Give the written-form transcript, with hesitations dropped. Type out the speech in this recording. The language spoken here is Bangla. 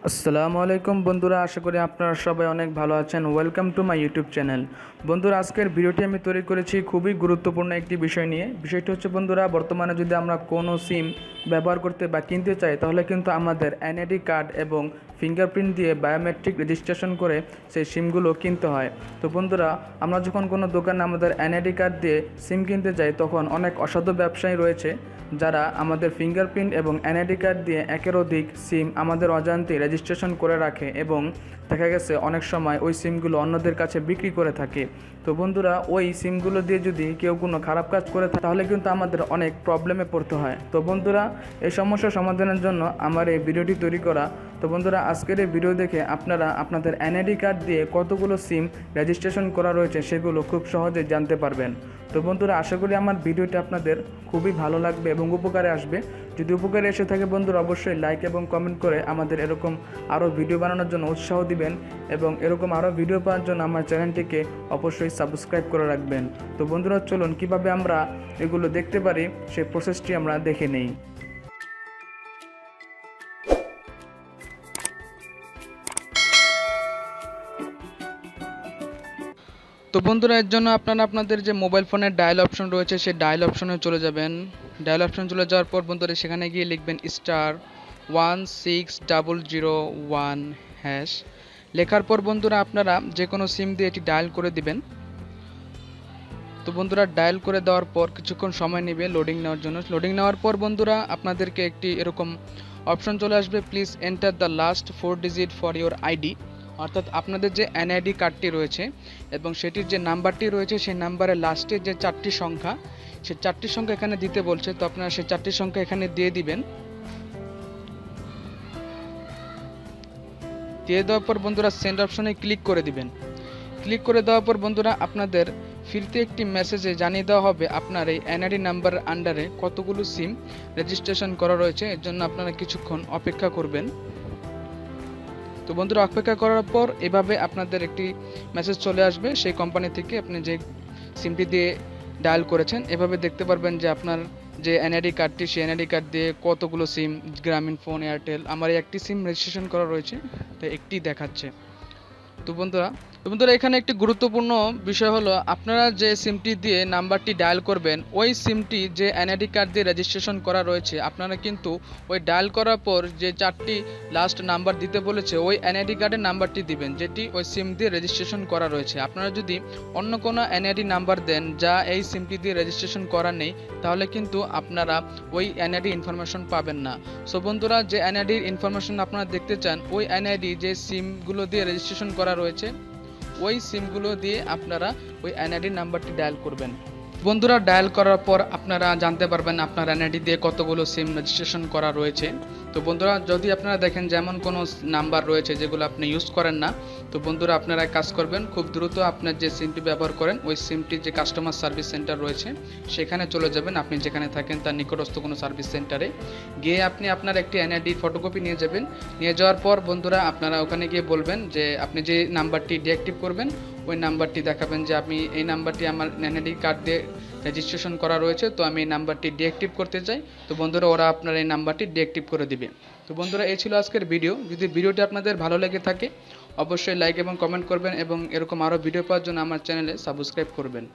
আসসালামু আলাইকুম বন্ধুরা, আশা করি আপনারা সবাই অনেক ভালো আছেন। Welcome to my YouTube channel. বন্ধুরা, আজকের ভিডিওটি আমি তৈরি করেছি খুবই গুরুত্বপূর্ণ একটি বিষয় নিয়ে। বিষয়টি হচ্ছে বন্ধুরা, বর্তমানে যদি আমরা কোনো সিম ব্যবহার করতে বা কিনতে চাই, তাহলে কিন্তু আমাদের এনআইডি কার্ড এবং ফিঙ্গারপ্রিন্ট দিয়ে বায়োমেট্রিক রেজিস্ট্রেশন করে সেই সিমগুলো কিনতে হয়। তো বন্ধুরা, আমরা যখন কোনো দোকানে আমাদের এনআইডি কার্ড দিয়ে সিম কিনতে যাই, তখন অনেক অসাধু ব্যবসায়ী রয়েছে যারা আমাদের ফিঙ্গারপ্রিন্ট এবং এনআইডি কার্ড দিয়ে একের অধিক সিম আমাদের অজান্তে রেজিস্ট্রেশন করে রাখে এবং দেখা গেছে অনেক সময় ওই সিমগুলো অন্যদের কাছে বিক্রি করে থাকে। তো বন্ধুরা, ওই সিমগুলো দিয়ে যদি কেউ কোনো খারাপ কাজ করে থাকে, তাহলে কিন্তু আমাদের অনেক প্রবলেমে পড়তে হয়। তো বন্ধুরা, এই সমস্যা সমাধানের জন্য আমার এই ভিডিওটি তৈরি করা। তো বন্ধুরা, আজকের এই ভিডিও দেখে আপনারা আপনাদের এনআইডি কার্ড দিয়ে কতগুলো সিম রেজিস্ট্রেশন করা রয়েছে সেগুলো খুব সহজে জানতে পারবেন। তো বন্ধুরা, আশা করি আমার ভিডিওটি আপনাদের খুবই ভালো লাগবে এবং উপকারে আসবে। যদি উপকারে এসে থাকে বন্ধুরা, অবশ্যই লাইক এবং কমেন্ট করে আমাদের এরকম আরও ভিডিও বানানোর জন্য উৎসাহ দিবেন এবং এরকম আরও ভিডিও পাওয়ার জন্য আমার চ্যানেলটিকে অবশ্যই সাবস্ক্রাইব করে রাখবেন। তো বন্ধুরা, চলুন কীভাবে আমরা এগুলো দেখতে পারি সেই প্রসেসটি আমরা দেখে নেই। তো বন্ধুরা, এর জন্য আপনারা আপনাদের যে মোবাইল ফোনের ডায়াল অপশন রয়েছে সেই ডায়াল অপশনে চলে যাবেন। ডায়াল অপশন চলে যাওয়ার পর বন্ধুরা, সেখানে গিয়ে লিখবেন *16001#। লেখার পর বন্ধুরা, আপনারা যে কোনো সিম দিয়ে এটি ডায়াল করে দিবেন। তো বন্ধুরা, ডায়াল করে দেওয়ার পর কিছুক্ষণ সময় নেবে লোডিং নেওয়ার জন্য। লোডিং নেওয়ার পর বন্ধুরা, আপনাদেরকে একটি এরকম অপশন চলে আসবে, please enter the last 4 digit for your ID. অর্থাৎ আপনাদের যে এনআইডি কার্ডটি রয়েছে এবং সেটির যে নাম্বারটি রয়েছে সেই নাম্বারের লাস্টে যে 4টি সংখ্যা, সেই 4টি সংখ্যা এখানে দিতে বলছে। তো আপনারা সেই 4টি সংখ্যা এখানে দিয়ে দিবেন। দিয়ে দেওয়ার পর বন্ধুরা, সেন্ড অপশনে ক্লিক করে দিবেন। ক্লিক করে দেওয়ার পর বন্ধুরা, আপনাদের ফিরতে একটি মেসেজে জানিয়ে দেওয়া হবে আপনার এই এনআইডি নাম্বার আন্ডারে কতগুলো সিম রেজিস্ট্রেশন করা রয়েছে। এর জন্য আপনারা কিছুক্ষণ অপেক্ষা করবেন। তো বন্ধুরা, অপেক্ষা করার পর এভাবে আপনাদের একটি মেসেজ চলে আসবে সেই কোম্পানি থেকে। আপনি যে সিমটি দিয়ে ডায়াল করেছেন, এভাবে দেখতে পারবেন যে আপনার যে এনআইডি কার্ডটি, সেই এনআইডি কার্ড দিয়ে কতগুলো সিম, গ্রামীণ ফোন, এয়ারটেল, আমার একটি সিম রেজিস্ট্রেশন করা রয়েছে, তাই একটি দেখাচ্ছে। তো বন্ধুরা, এখানে একটি গুরুত্বপূর্ণ বিষয় হলো, আপনারা যে সিমটি দিয়ে নাম্বারটি ডায়াল করবেন, ওই সিমটি যে এনআইডি কার্ড দিয়ে রেজিস্ট্রেশন করা রয়েছে, আপনারা কিন্তু ওই ডায়াল করার পর যে 4টি লাস্ট নাম্বার দিতে বলেছে, ওই এনআইডি কার্ডের নাম্বারটি দিবেন যেটি ওই সিম দিয়ে রেজিস্ট্রেশন করা রয়েছে। আপনারা যদি অন্য কোনো এনআইডি নাম্বার দেন যা এই সিমটি দিয়ে রেজিস্ট্রেশন করা নেই, তাহলে কিন্তু আপনারা ওই এনআইডি ইনফরমেশন পাবেন না। সো বন্ধুরা, যে এনআইডির ইনফরমেশন আপনারা দেখতে চান, ওই এনআইডি যে সিমগুলো দিয়ে রেজিস্ট্রেশন করা রয়েছে, ওই সিমগুলো দিয়ে আপনারা ওই এনআইডি নাম্বারটি ডায়াল করবেন। বন্ধুরা, ডায়াল করার পর আপনারা জানতে পারবেন আপনার এনআইডি দিয়ে কতগুলো সিম রেজিস্ট্রেশন করা রয়েছে। তো বন্ধুরা, যদি আপনারা দেখেন যেমন কোনো নাম্বার রয়েছে যেগুলো আপনি ইউজ করেন না, তো বন্ধুরা আপনারা কাজ করবেন, খুব দ্রুত আপনার যে সিমটি ব্যবহার করেন ওই সিমটি যে কাস্টমার সার্ভিস সেন্টার রয়েছে সেখানে চলে যাবেন। আপনি যেখানে থাকেন তার নিকটস্থ কোনো সার্ভিস সেন্টারে গিয়ে আপনি আপনার একটি এনআইডি ফটোকপি নিয়ে যাবেন। নিয়ে যাওয়ার পর বন্ধুরা, আপনারা ওখানে গিয়ে বলবেন যে আপনি যে নাম্বারটি ডিঅ্যাক্টিভ করবেন, ওই নাম্বারটি দেখাবেন যে আমি এই নাম্বারটি আমার এনআইডি কার্ড দিয়ে রেজিস্ট্রেশন করা রয়েছে, তো আমি এই নাম্বারটি ডিঅ্যাক্টিভ করতে চাই। তো বন্ধুরা, ওরা আপনার এই নাম্বারটি ডিঅ্যাক্টিভ করে দিবে। তো বন্ধুরা, এই ছিল আজকের ভিডিও। যদি ভিডিওটি আপনাদের ভালো লেগে থাকে অবশ্যই লাইক এবং কমেন্ট করবেন এবং এরকম আরও ভিডিও পাওয়ার জন্য আমার চ্যানেলে সাবস্ক্রাইব করবেন।